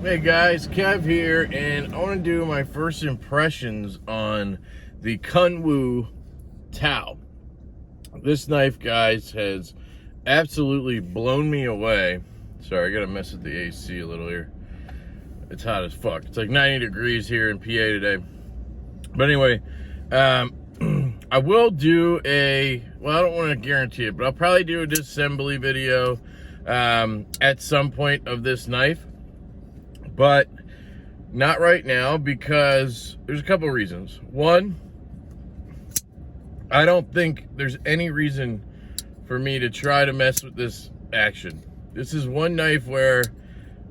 Hey guys, Kev here, and I want to do my first impressions on the Kunwu Tao. This knife, guys, has absolutely blown me away. Sorry, I gotta mess with the AC a little here. It's hot as fuck. It's like 90 degrees here in PA today. But anyway, I will do well, I don't want to guarantee it, but I'll probably do a disassembly video at some point of this knife. But not right now, because there's a couple reasons. One, I don't think there's any reason for me to try to mess with this action. This is one knife where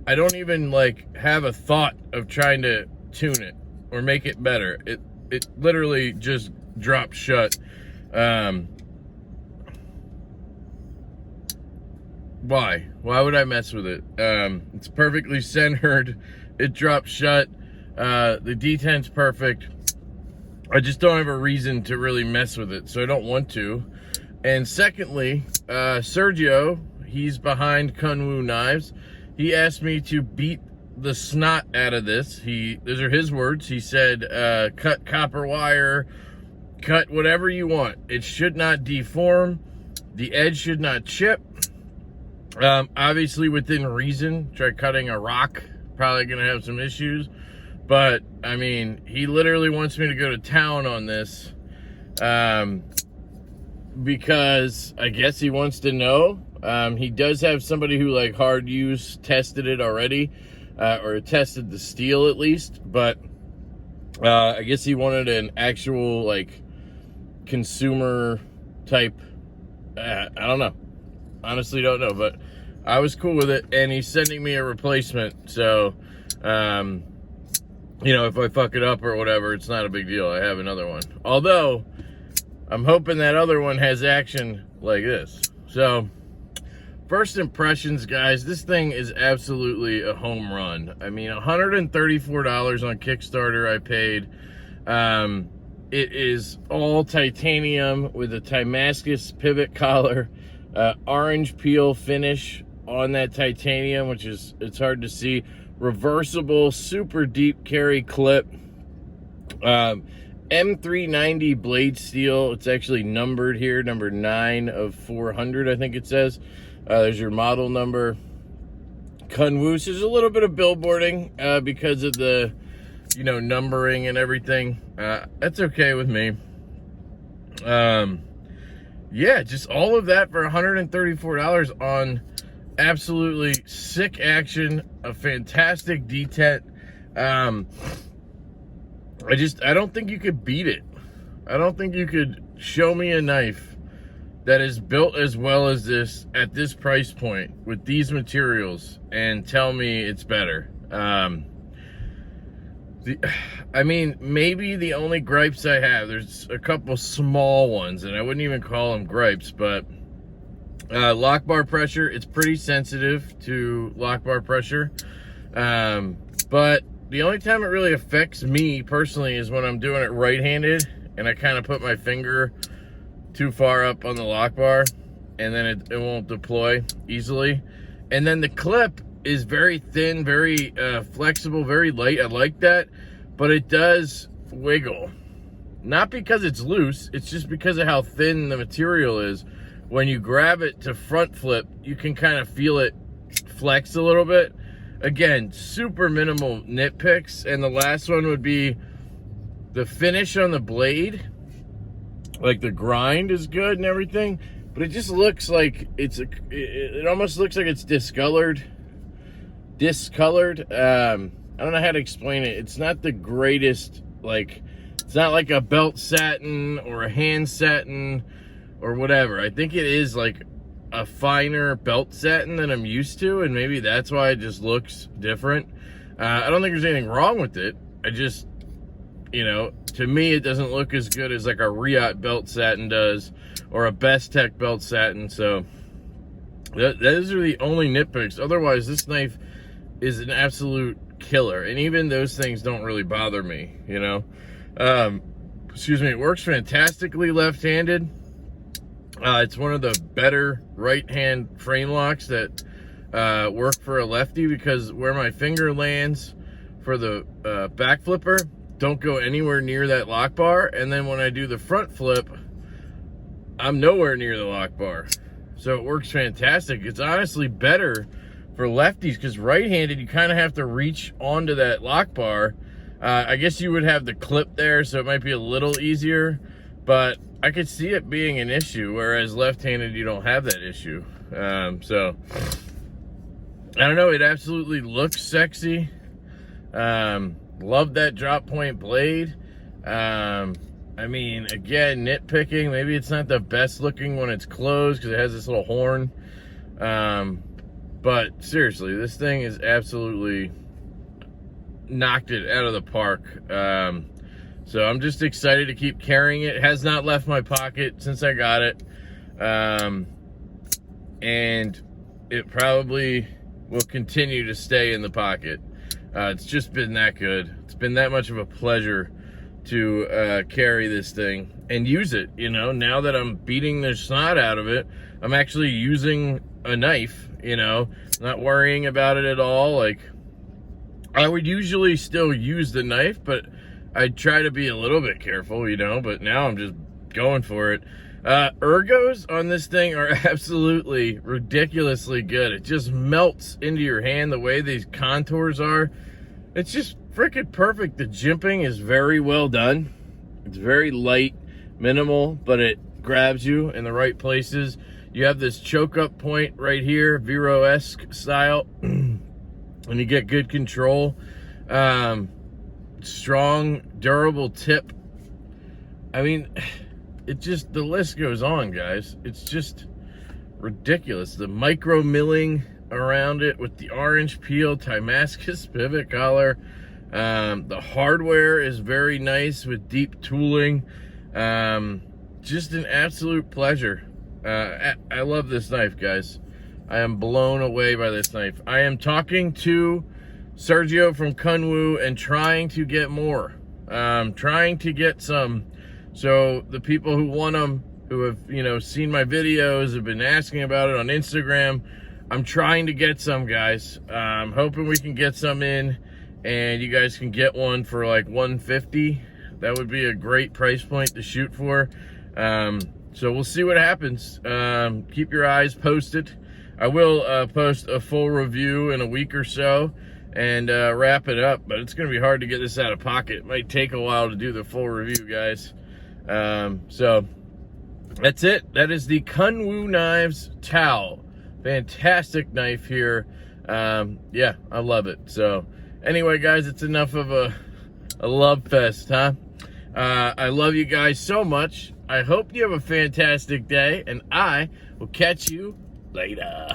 I don't even have a thought of trying to tune it or make it better. It literally just drops shut. Why would I mess with it? It's perfectly centered. It drops shut. The detent's perfect. I just don't have a reason to really mess with it, so I don't want to. And secondly, Sergio, he's behind Kunwu Knives. He asked me to beat the snot out of this. Those are his words. He said, cut copper wire, cut whatever you want. It should not deform. The edge should not chip. Obviously within reason. Try cutting a rock, probably gonna have some issues, but I mean, he literally wants me to go to town on this, because I guess he wants to know. He does have somebody who hard use tested it already, or tested the steel at least, but I guess he wanted an actual consumer type. I don't know. Honestly don't know, but I was cool with it, and he's sending me a replacement, so if I fuck it up or whatever, it's not a big deal. I have another one, although I'm hoping that other one has action like this. So first impressions, guys, this thing is absolutely a home run. I mean, $134 on Kickstarter I paid. It is all titanium with a Damascus pivot collar. Orange peel finish on that titanium, which is, it's hard to see. Reversible, super deep carry clip. M390 blade steel. It's actually numbered here, number 9 of 400, I think it says. There's your model number. Kunwu. So there's a little bit of billboarding because of the, numbering and everything. That's okay with me. Yeah, just all of that for $134 on absolutely sick action, a fantastic detent. I don't think you could beat it. I don't think you could show me a knife that is built as well as this at this price point with these materials and tell me it's better. Maybe the only gripes I have, there's a couple small ones, and I wouldn't even call them gripes, but lock bar pressure, it's pretty sensitive to lock bar pressure. But the only time it really affects me personally is when I'm doing it right-handed, and I kind of put my finger too far up on the lock bar, and then it won't deploy easily. And then the clip is very thin, very flexible, very light. I like that, but it does wiggle. Not because it's loose, it's just because of how thin the material is. When you grab it to front flip, you can kind of feel it flex a little bit. Again, super minimal nitpicks. And the last one would be the finish on the blade. The grind is good and everything, but it just looks like it almost looks like it's discolored. I don't know how to explain it. It's not the greatest, it's not like a belt satin or a hand satin or whatever. I think it is a finer belt satin than I'm used to, and maybe that's why it just looks different. I don't think there's anything wrong with it. I just, to me, it doesn't look as good as a Riot belt satin does or a Best Tech belt satin. So those are the only nitpicks. Otherwise, this knife is an absolute killer. And even those things don't really bother me, you know. Excuse me, it works fantastically left-handed. It's one of the better right-hand frame locks that work for a lefty, because where my finger lands for the back flipper don't go anywhere near that lock bar, and then when I do the front flip, I'm nowhere near the lock bar. So it works fantastic. It's honestly better for lefties, because right-handed you kind of have to reach onto that lock bar. I guess you would have the clip there, so it might be a little easier, but I could see it being an issue, whereas left-handed you don't have that issue. So I don't know, it absolutely looks sexy. Love that drop point blade. I mean, again, nitpicking, maybe it's not the best looking when it's closed because it has this little horn. But seriously, this thing is absolutely knocked it out of the park. So I'm just excited to keep carrying it. It has not left my pocket since I got it. And it probably will continue to stay in the pocket. It's just been that good. It's been that much of a pleasure to carry this thing and use it. You know, now that I'm beating the snot out of it, I'm actually using a knife, you know, not worrying about it at all. Like, I would usually still use the knife, but I'd try to be a little bit careful, you know, but now I'm just going for it. Ergos on this thing are absolutely ridiculously good. It just melts into your hand the way these contours are. It's just freaking perfect. The jimping is very well done. It's very light, minimal, but it grabs you in the right places. You have this choke up point right here, Vero-esque style, and you get good control. Strong, durable tip. I mean, it just, the list goes on, guys. It's just ridiculous. The micro milling around it with the orange peel, Damascus pivot collar. The hardware is very nice with deep tooling. Just an absolute pleasure. I love this knife, guys. I am blown away by this knife. I am talking to Sergio from Kunwu and trying to get more. Trying to get some. So the people who want them, who have, you know, seen my videos, have been asking about it on Instagram. I'm trying to get some, guys. I'm hoping we can get some in and you guys can get one for like $150. That would be a great price point to shoot for. So we'll see what happens. Keep your eyes posted. I will post a full review in a week or so and wrap it up, but it's gonna be hard to get this out of pocket. It might take a while to do the full review, guys. So that's it. That is the Kunwu Knives Tau. Fantastic knife here. Yeah, I love it. So anyway, guys, it's enough of a love fest, huh? I love you guys so much. I hope you have a fantastic day, and I will catch you later.